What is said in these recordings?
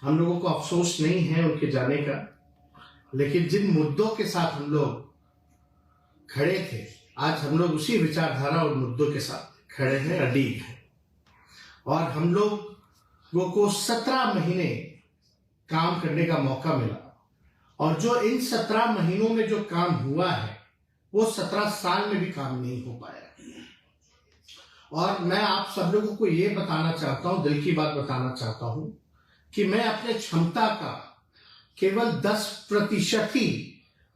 हम लोगों को अफसोस नहीं है उनके जाने का, लेकिन जिन मुद्दों के साथ हम लोग खड़े थे, आज हम लोग उसी विचारधारा और मुद्दों के साथ खड़े हैं, अड़िग हैं। और हम लोगों को 17 महीने काम करने का मौका मिला, और जो इन 17 महीनों में जो काम हुआ है वो 17 साल में भी काम नहीं हो पाया। और मैं आप सब लोगों को ये बताना चाहता हूं, दिल की बात बताना चाहता हूं, कि मैं अपने क्षमता का केवल 10% ही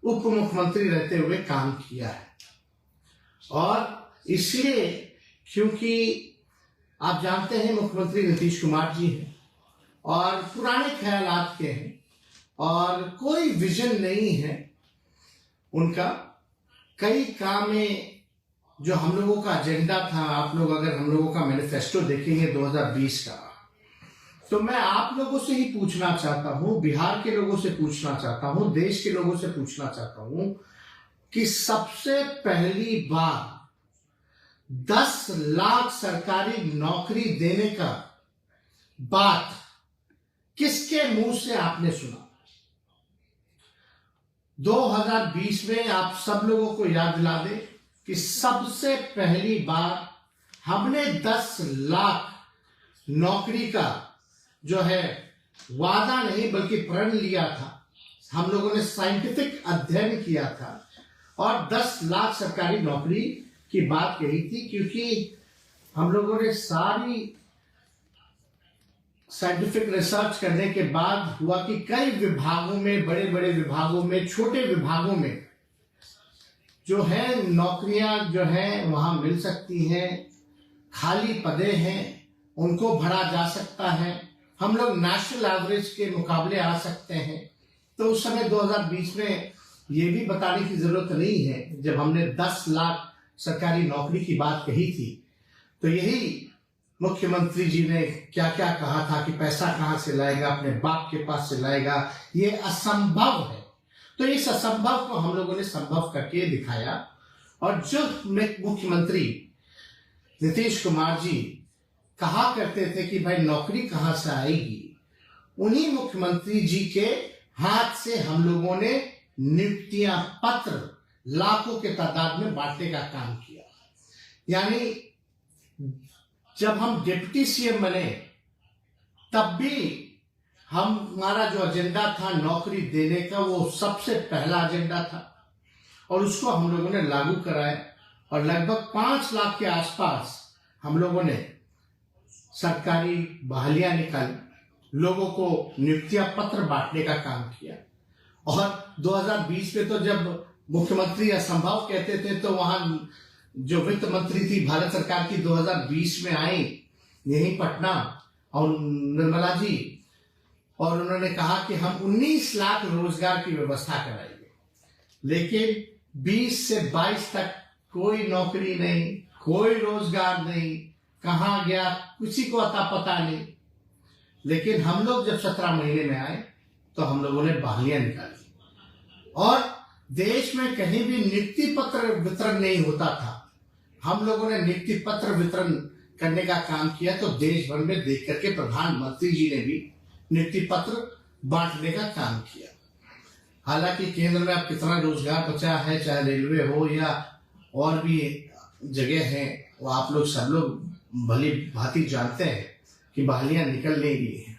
उप मुख्यमंत्री रहते हुए काम किया है। और इसलिए क्योंकि आप जानते हैं मुख्यमंत्री नीतीश कुमार जी हैं और पुराने ख्यालात के हैं और कोई विजन नहीं है उनका। कई काम में जो हम लोगों का एजेंडा था, आप लोग अगर हम लोगों का मैनिफेस्टो देखेंगे 2020 का, तो मैं आप लोगों से ही पूछना चाहता हूं, बिहार के लोगों से पूछना चाहता हूं, देश के लोगों से पूछना चाहता हूं कि सबसे पहली बार 10 लाख सरकारी नौकरी देने का बात किसके मुंह से आपने सुना? 2020 में आप सब लोगों को याद दिला दे कि सबसे पहली बार हमने 10 लाख नौकरी का जो है वादा नहीं बल्कि प्रण लिया था। हम लोगों ने साइंटिफिक अध्ययन किया था और 10 लाख सरकारी नौकरी की बात कही थी, क्योंकि हम लोगों ने सारी साइंटिफिक रिसर्च करने के बाद हुआ कि कई विभागों में, बड़े बड़े विभागों में, छोटे विभागों में जो है नौकरियां जो है वहां मिल सकती हैं, खाली पदे हैं, उनको भरा जा सकता है, हम लोग नेशनल एवरेज के मुकाबले आ सकते हैं। तो उस समय 2020 में ये भी बताने की जरूरत नहीं है, जब हमने 10 लाख सरकारी नौकरी की बात कही थी तो यही मुख्यमंत्री जी ने क्या क्या कहा था कि पैसा कहां से लाएगा, अपने बाप के पास से लाएगा, ये असंभव है। तो इस असंभव को हम लोगों ने संभव करके दिखाया। और जो मुख्यमंत्री नीतीश कुमार जी कहा करते थे कि भाई नौकरी कहां से आएगी, उन्हीं मुख्यमंत्री जी के हाथ से हम लोगों ने नियुक्तियां पत्र लाखों के तादाद में बांटने का काम किया। यानी जब हम डिप्टी सीएम बने तब भी हमारा जो एजेंडा था नौकरी देने का, वो सबसे पहला एजेंडा था और उसको हम लोगों ने लागू कराया। और लगभग 5 लाख के आसपास हम लोगों ने सरकारी बहालियां निकाली, लोगों को नियुक्तियां पत्र बांटने का काम किया। और 2020 में तो जब मुख्यमंत्री असंभव कहते थे तो वहां जो वित्त मंत्री थी भारत सरकार की 2020 में आई यही पटना, और निर्मला जी, और उन्होंने कहा कि हम 19 लाख रोजगार की व्यवस्था कराएंगे। लेकिन 20 से 22 तक कोई नौकरी नहीं, कोई रोजगार नहीं, कहां गया किसी को अता पता नहीं। लेकिन हम लोग जब 17 महीने में आए तो हम लोगों ने बहालियां निकाली और देश में कहीं भी नियुक्ति पत्र वितरण नहीं होता था। हम लोगों ने नियुक्ति पत्र वितरण करने का काम किया, तो देश भर में देख करके प्रधानमंत्री जी ने भी नियुक्ति पत्र बांटने का काम किया। हालांकि केंद्र में अब कितना रोजगार बचा है, चाहे रेलवे हो या और भी जगह है, वो आप लोग सब लोग भली भांति जानते हैं कि बहालियां निकल नहीं रही है।